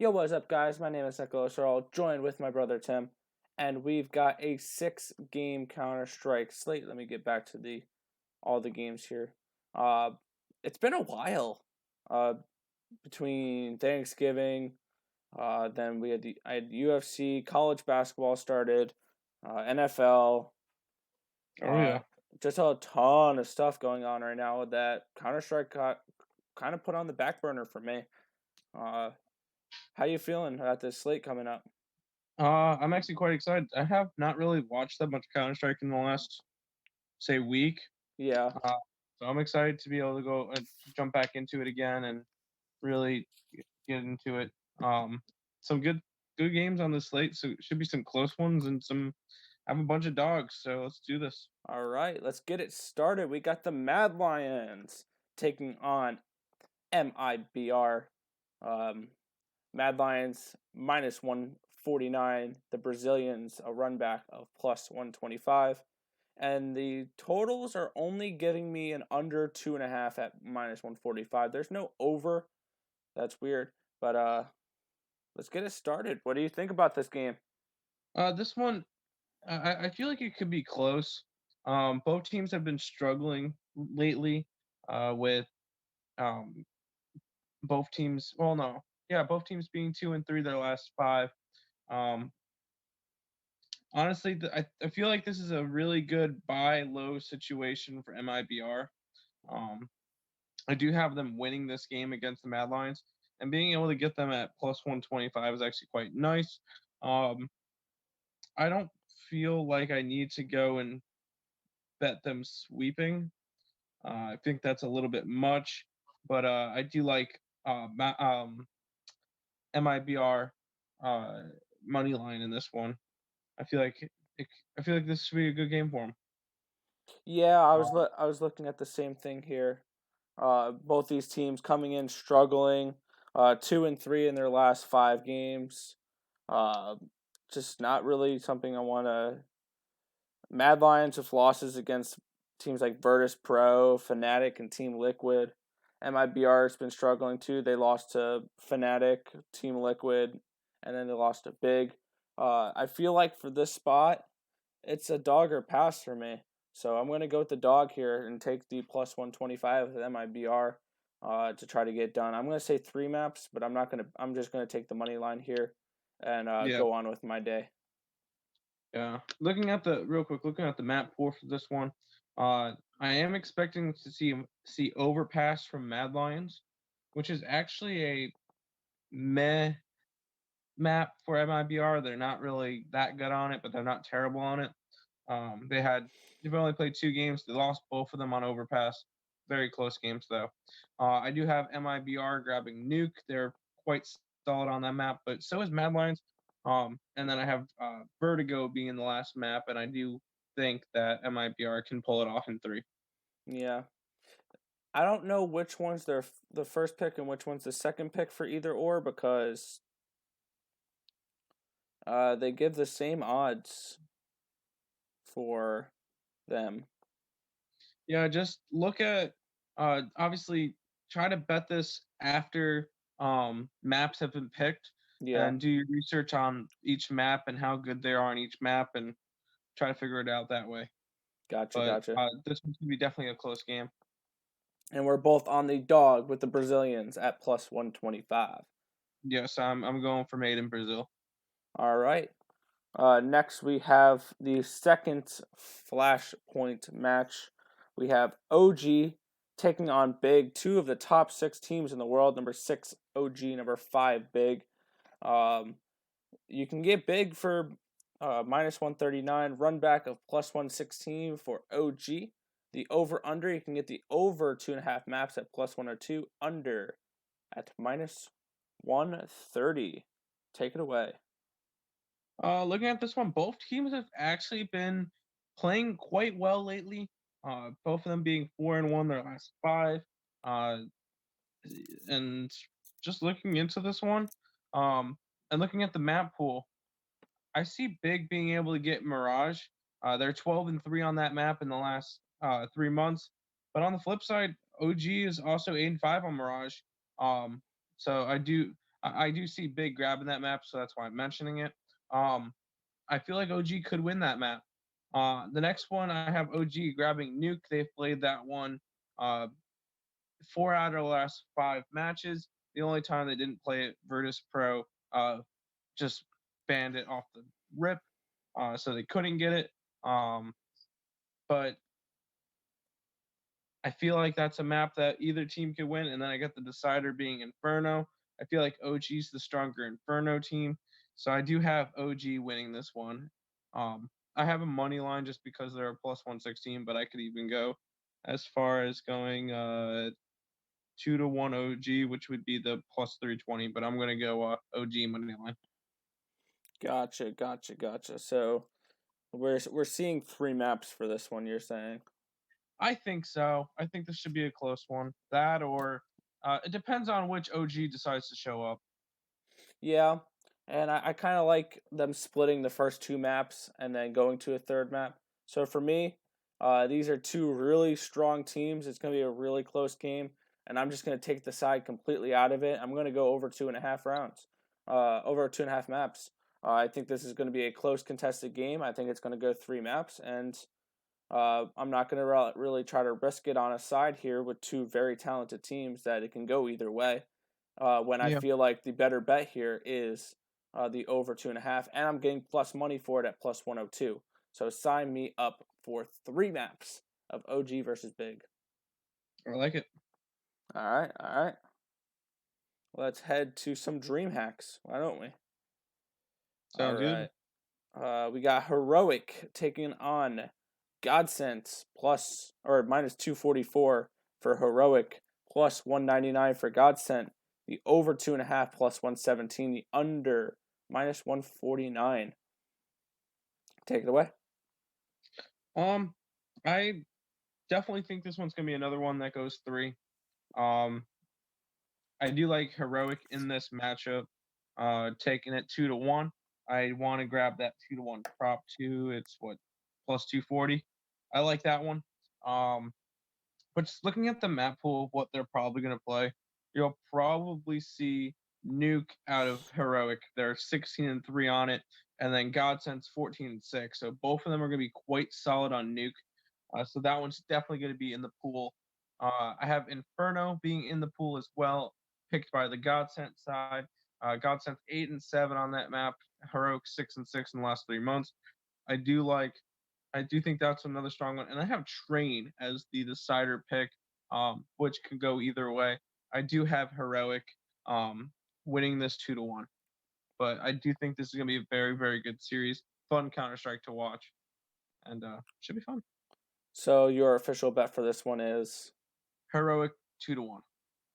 Yo, what's up, guys? My name is Nicholas Earl, joined with my brother Tim, and we've got a 6-game Counter-Strike slate. Let me get back to all the games here. Uh, it's been a while between Thanksgiving. Then I had UFC, college basketball started, NFL. Oh Uh, yeah. just a ton of stuff going on right now that Counter-Strike got kind of put on the back burner for me. Uh, how you feeling about this slate coming up? I'm actually quite excited. I have not really watched that much Counter Strike in the last, say, week. Yeah. Uh, so I'm excited to be able to go and jump back into it again and really get into it. Um, some good games on the slate. So it should be some close ones and some. I have a bunch of dogs, so let's do this. All right, let's get it started. We got the Mad Lions taking on MIBR. Um, Mad Lions minus 149. The Brazilians a run back of plus 125. And the totals are only getting me an under 2.5 at minus 145. There's no over. That's weird. But let's get it started. What do you think about this game? This one, I feel like it could be close. Both teams have been struggling lately with um, both teams. Well, no, yeah, both teams being 2-3 their last five. Um, honestly, I feel like this is a really good buy low situation for MIBR. Um, I do have them winning this game against the Mad Lions, and being able to get them at plus 125 is actually quite nice. Um, I don't feel like I need to go and bet them sweeping. I think that's a little bit much, but I do like MIBR uh, money line in this one. I feel like I feel like this should be a good game for him. Yeah, I was looking at the same thing here. Both these teams coming in struggling, 2-3 in their last 5 games. Uh, just not really something I want to. Mad Lions with losses against teams like Virtus Pro, Fnatic, and Team Liquid. MIBR has been struggling too. They lost to Fnatic, Team Liquid, and then they lost to Big. I feel like for this spot, it's a dog or pass for me. So I'm going to go with the dog here and take the plus 125 with MIBR to try to get done. I'm going to say 3 maps, but I'm not going to. I'm just going to take the money line here and Yeah, go on with my day. yeah. Looking at the map pool for this one, I am expecting to see overpass from Mad Lions, which is actually a meh map for MIBR. They're not really that good on it, but they're not terrible on it. They've only played 2 games. They lost both of them on overpass. Very close games though. I do have MIBR grabbing Nuke. They're quite solid on that map, but so is Mad Lions. And then I have Vertigo being the last map, and I do think that MIBR can pull it off in 3. Yeah. I don't know which one's the first pick and which one's the second pick for either or because they give the same odds for them. Yeah, just look at obviously try to bet this after maps have been picked Yeah, and do your research on each map and how good they are on each map and try to figure it out that way. gotcha, But gotcha. this one's gonna be definitely a close game. And we're both on the dog with the Brazilians at plus 125. Yes, I'm going for Made in Brazil. All right. Next, we have the second Flashpoint match. We have OG taking on Big, two of the top 6 teams in the world. Number 6, OG, number 5, Big. Um, you can get Big for minus 139, run back of plus 116 for OG. The over under, you can get the over 2.5 maps at plus 102, under at minus 130. Take it away. Looking at this one, both teams have actually been playing quite well lately. Both of them being 4-1 their last 5. Uh, and just looking into this one, and looking at the map pool, I see Big being able to get Mirage. They're 12-3 on that map in the last 3 months. But on the flip side, OG is also 8-5 on Mirage. Um, so I do see Big grabbing that map, so that's why I'm mentioning it. Um, I feel like OG could win that map. The next one I have OG grabbing Nuke. They've played that one uh, 4 out of the last 5 matches. The only time they didn't play it, Virtus Pro just banned it off the rip, so they couldn't get it. But I feel like that's a map that either team could win, and then I got the decider being Inferno. I feel like OG's the stronger Inferno team, so I do have OG winning this one. I have a money line just because they're a plus 116, but I could even go as far as going 2-1 OG, which would be the plus 320. But I'm gonna go OG money line. Gotcha, gotcha, gotcha. So we're seeing 3 maps for this one, you're saying? I think so. I think this should be a close one. That or it depends on which OG decides to show up. Yeah, and I kind of like them splitting the first 2 maps and then going to a third map. So for me, these are 2 really strong teams. It's going to be a really close game, and I'm just going to take the side completely out of it. I'm going to go over 2.5 rounds, over 2.5 maps. I think this is going to be a close contested game. I think it's going to go 3 maps, and I'm not going to really try to risk it on a side here with 2 very talented teams that it can go either way. When I Yeah. feel like the better bet here is the over 2.5, and I'm getting plus money for it at plus 102. So sign me up for 3 maps of OG versus Big. I like it. All right, all right. Let's head to some dream hacks. Why don't we? All Sounds good. right. We got Heroic taking on Godsent plus or minus 244 for Heroic, plus 199 for Godsent. The over 2.5 plus 117. The under minus 149. Take it away. Um, I definitely think this one's gonna be another one that goes 3. Um, I do like Heroic in this matchup. Taking it 2-1. I want to grab that 2-1 prop too. It's what plus 240. I like that one. Um, but just looking at the map pool of what they're probably gonna play, you'll probably see Nuke out of Heroic. They're 16-3 on it, and then Godsend's 14-6. So both of them are gonna be quite solid on Nuke. So that one's definitely going to be in the pool. I have Inferno being in the pool as well, picked by the Godsent side. Godsent's 8-7 on that map. Heroic 6-6 in the last 3 months. I do like. I do think that's another strong one, and I have Train as the decider pick, which could go either way. I do have Heroic winning this 2-1, but I do think this is going to be a very, very good series. Fun Counter Strike to watch, and should be fun. So your official bet for this one is Heroic 2-1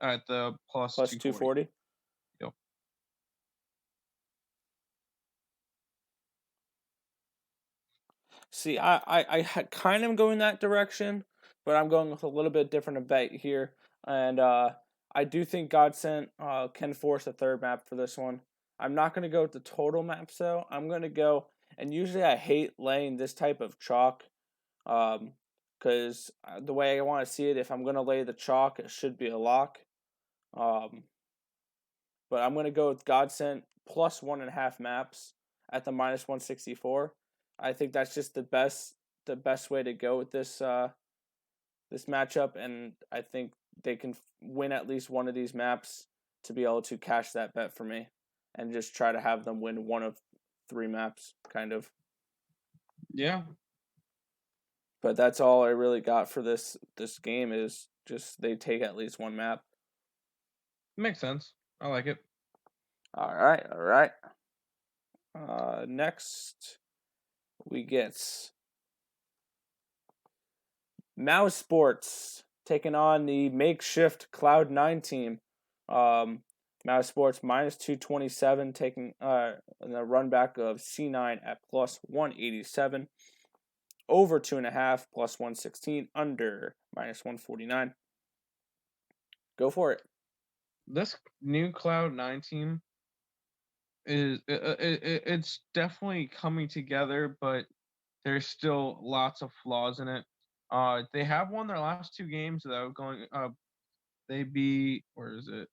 at the plus plus 240. 240. Yep. See, I kind of going that direction, but I'm going with a little bit different debate here. And I do think Godsent can force a third map for this one. I'm not going to go with the total maps, though. I'm going to go, and usually I hate laying this type of chalk because the way I want to see it, if I'm going to lay the chalk, it should be a lock. Um, but I'm going to go with Godsent plus 1.5 maps at the minus 164. I think that's just the best way to go with this matchup, and I think they can win at least one of these maps to be able to cash that bet for me, and just try to have them win one of 3 maps, kind of. Yeah. But that's all I really got for this game is just they take at least 1 map. Makes sense. I like it. All right, all right. Next we get Mousesports taking on the makeshift Cloud9 team. Mousesports minus 227 taking the run back of C9 at plus 187. Over 2.5 plus 116. Under minus 149. Go for it. This new Cloud9 team is it's definitely coming together, but there's still lots of flaws in it. They have won their last 2 games though, going They beat where is it?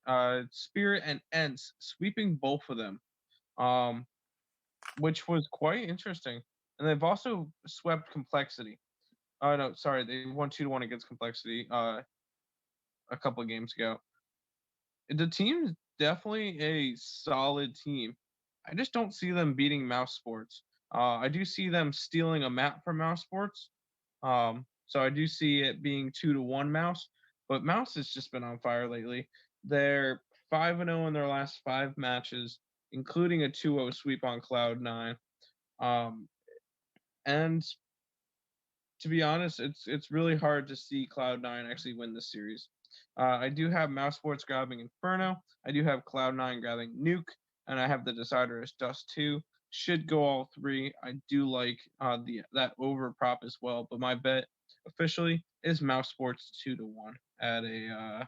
Spirit and Ents, sweeping both of them. Um, which was quite interesting. And they've also swept Complexity. Oh no, sorry, they won 2-1 against Complexity a couple of games ago. The team's definitely a solid team. I just don't see them beating Mousesports. I do see them stealing a map from Mousesports. So I do see it being 2-1 Mouse, but Mouse has just been on fire lately. They're 5-0 in their last 5 matches, including a 2-0 sweep on Cloud9. Um, and to be honest, it's really hard to see Cloud9 actually win this series. I do have Mousesports grabbing Inferno. I do have Cloud9 grabbing Nuke, and I have the decider as Dust 2. Should go all three. I do like the that over prop as well, but my bet officially is Mousesports 2-1 at a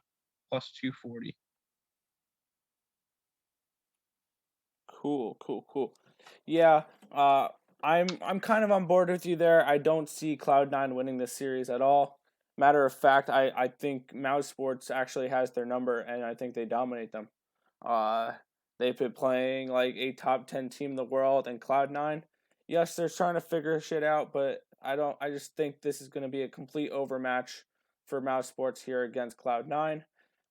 plus 240. Cool, cool, cool. Yeah, I'm kind of on board with you there. I don't see Cloud9 winning this series at all. Matter of fact, I think Mouse Sports actually has their number, and I think they dominate them. Uh, they've been playing like a top 10 team in the world, and Cloud9. Yes, they're trying to figure shit out, but I don't. I just think this is going to be a complete overmatch for Mouse Sports here against Cloud9.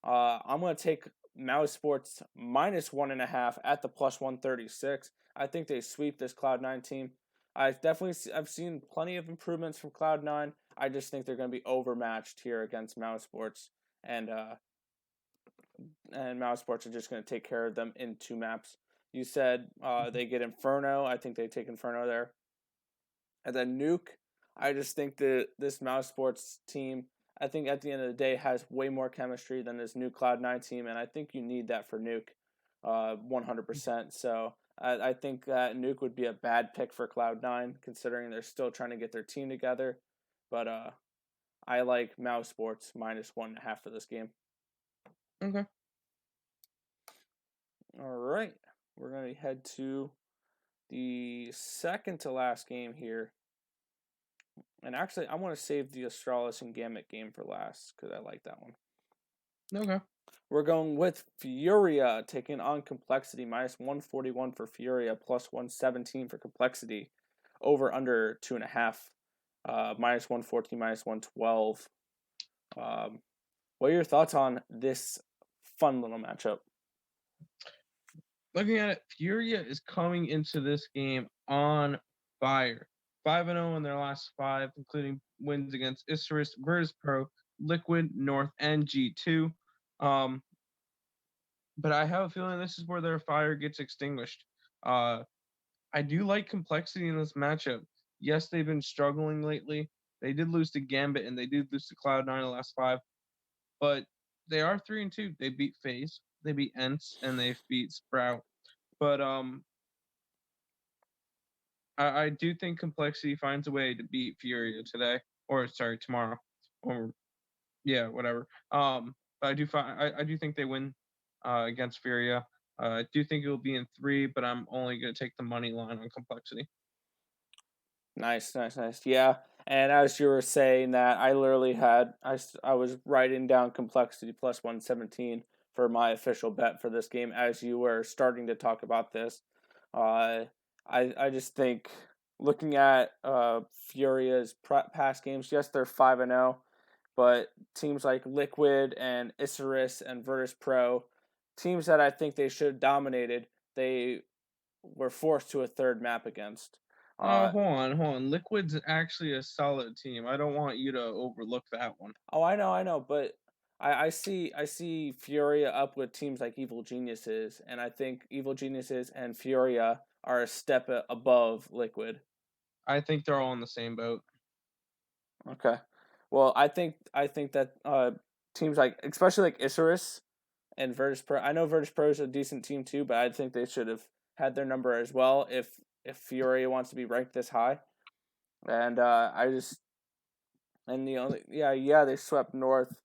I'm going to take Mouse Sports minus 1.5 at the plus 136. I think they sweep this Cloud9 team. I've seen plenty of improvements from Cloud9. I just think they're going to be overmatched here against Mouse Sports, and Mouse Sports are just going to take care of them in 2 maps. You said they get Inferno. I think they take Inferno there, and then Nuke. I just think that this Mouse Sports team, I think at the end of the day, has way more chemistry than this new Cloud9 team, and I think you need that for Nuke, 100%. So I think that Nuke would be a bad pick for Cloud9, considering they're still trying to get their team together. But I like Mouse Sports minus 1.5 for this game. Okay. All right, we're gonna head to the second to last game here. And actually, I want to save the Astralis and Gambit game for last because I like that one. Okay. We're going with Furia taking on Complexity, minus 141 for Furia, plus 117 for Complexity, over under 2.5, minus 114, minus 112. What are your thoughts on this fun little matchup? Looking at it, Furia is coming into this game on fire. 5-0 in their last 5, including wins against Isurus, Virtus Pro, Liquid, North, and G2. Um, but I have a feeling this is where their fire gets extinguished. Uh, I do like Complexity in this matchup. Yes, they've been struggling lately. They did lose to Gambit and they did lose to Cloud9 in the last 5, but they are 3-2. They beat FaZe, they beat Ents, and they beat Sprout. But I do think Complexity finds a way to beat Furia today, or sorry, tomorrow, or yeah, whatever. But I do think they win against Furia. I do think it will be in 3, but I'm only going to take the money line on Complexity. Nice, nice, nice. Yeah, and as you were saying that, I literally I was writing down Complexity plus 117 for my official bet for this game as you were starting to talk about this. Uh, I just think looking at Furia's past games, yes, they're 5-0, but teams like Liquid and Isurus and Virtus Pro, teams that I think they should have dominated, they were forced to a third map against. Oh, Uh, hold on. Liquid's actually a solid team. I don't want you to overlook that one. Oh, I know, but I see Furia up with teams like Evil Geniuses, and I think Evil Geniuses and Furia are a step above Liquid. I think they're all in the same boat. Okay, well, I think that teams like especially like Isurus and Virtus Pro. I know Virtus Pro is a decent team too, but I think they should have had their number as well if Furia wants to be ranked this high. And I just and the only they swept North.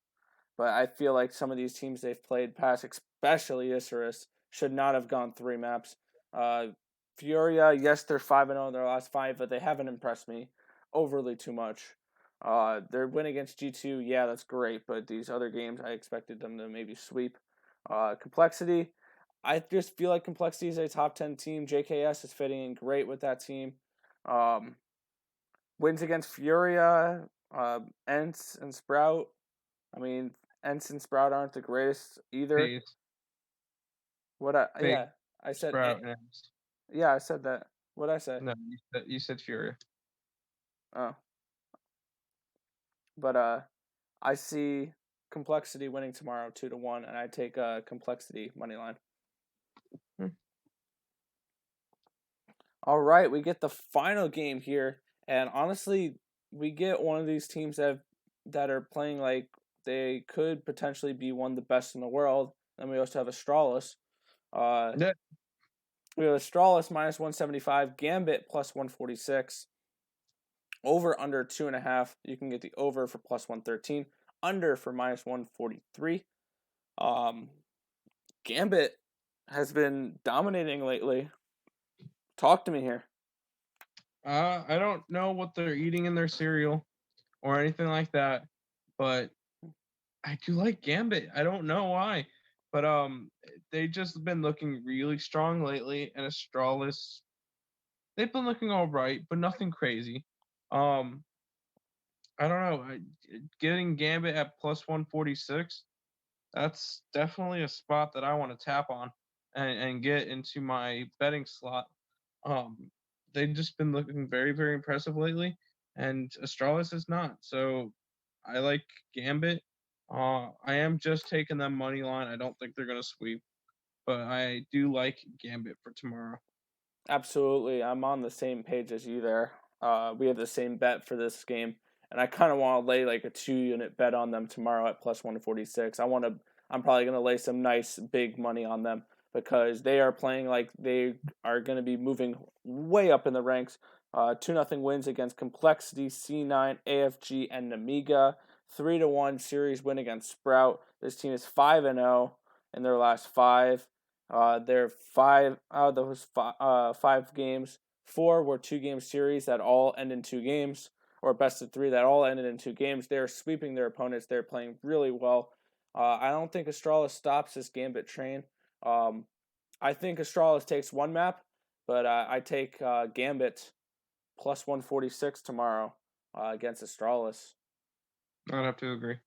But I feel like some of these teams they've played past, especially Isurus, should not have gone 3 maps. Uh, Furia, yes, they're 5-0 in their last 5, but they haven't impressed me overly too much. Their win against G2, yeah, that's great, but these other games, I expected them to maybe sweep. Complexity, I just feel like Complexity is a top 10 team. JKS is fitting in great with that team. Um, Wins against Furia, Ents, and Sprout. I mean, Ents and Sprout aren't the greatest either. Face, face, Yeah, I said, Sprout, and yeah, I said that. What I say? no, you said Furia. Oh, but I see Complexity winning tomorrow 2-1, and I take Complexity money line. Hmm. All right, we get the final game here, and honestly, we get one of these teams that are playing like they could potentially be one of the best in the world. And we also have Astralis. Uh, Yeah. we have Astralis minus 175, Gambit plus 146, over under 2.5. You can get the over for plus 113, under for minus 143. Um, Gambit has been dominating lately. Talk to me here. I don't know what they're eating in their cereal or anything like that, but I do like Gambit. I don't know why, but they just been looking really strong lately, and Astralis, they've been looking all right, but nothing crazy. Um, I don't know. Getting Gambit at plus 146, that's definitely a spot that I want to tap on and get into my betting slot. Um, they've just been looking very, very impressive lately, and Astralis is not. So I like Gambit. I am just taking them money line. I don't think they're gonna sweep, but I do like Gambit for tomorrow. Absolutely, I'm on the same page as you there. We have the same bet for this game, and I kind of want to lay like a 2-unit bet on them tomorrow at plus 146. I'm probably gonna lay some nice big money on them because they are playing like they are gonna be moving way up in the ranks. 2-0 wins against Complexity, C9, AFG, and Namiga. 3-1 series win against Sprout. This team is 5-0 in their last five. They're five out of those five games. Four were 2-game series that all end in 2 games, or best of three that all ended in 2 games. They're sweeping their opponents. They're playing really well. I don't think Astralis stops this Gambit train. Um, I think Astralis takes one map, but I take Gambit plus 146 tomorrow against Astralis. I'd have to agree.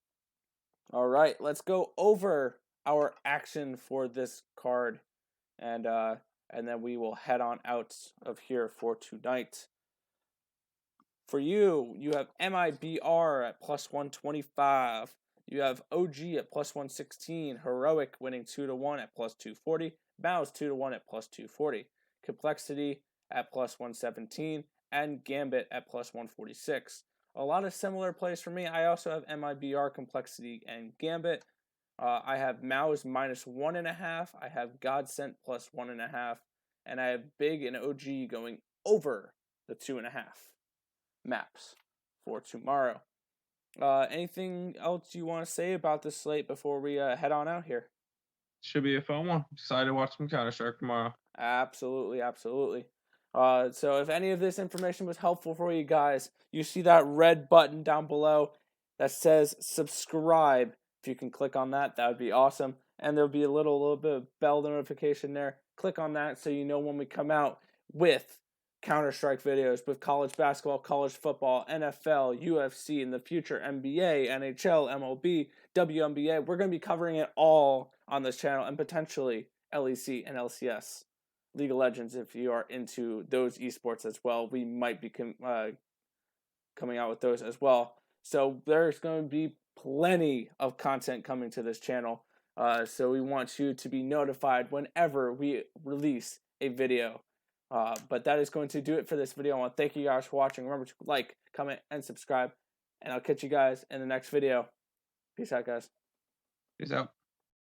All right, let's go over our action for this card, and then we will head on out of here for tonight. For you, you have MIBR at plus 125. You have OG at plus 116. Heroic winning 2-1 at plus 240. Mouse 2-1 at plus 240. Complexity at plus 117. And Gambit at plus 146. A lot of similar plays for me. I also have MIBR, Complexity, and Gambit. I have Mouse minus 1.5. I have Godsent plus 1.5. And I have Big and OG going over the 2.5 maps for tomorrow. Anything else you want to say about this slate before we head on out here? Should be a fun one. Excited to watch some Counter Strike tomorrow. Absolutely, absolutely. So if any of this information was helpful for you guys, you see that red button down below that says subscribe. If you can click on that, that would be awesome. And there'll be a little bit of bell notification there. Click on that so you know when we come out with Counter-Strike videos with college basketball, college football, NFL, UFC, in the future NBA, NHL, MLB, WNBA. We're going to be covering it all on this channel, and potentially LEC and LCS. League of Legends, if you are into those esports as well. We might be coming out with those as well. So there's going to be plenty of content coming to this channel. So we want you to be notified whenever we release a video. But that is going to do it for this video. I want to thank you guys for watching. Remember to like, comment, and subscribe. And I'll catch you guys in the next video. Peace out, guys. Peace out.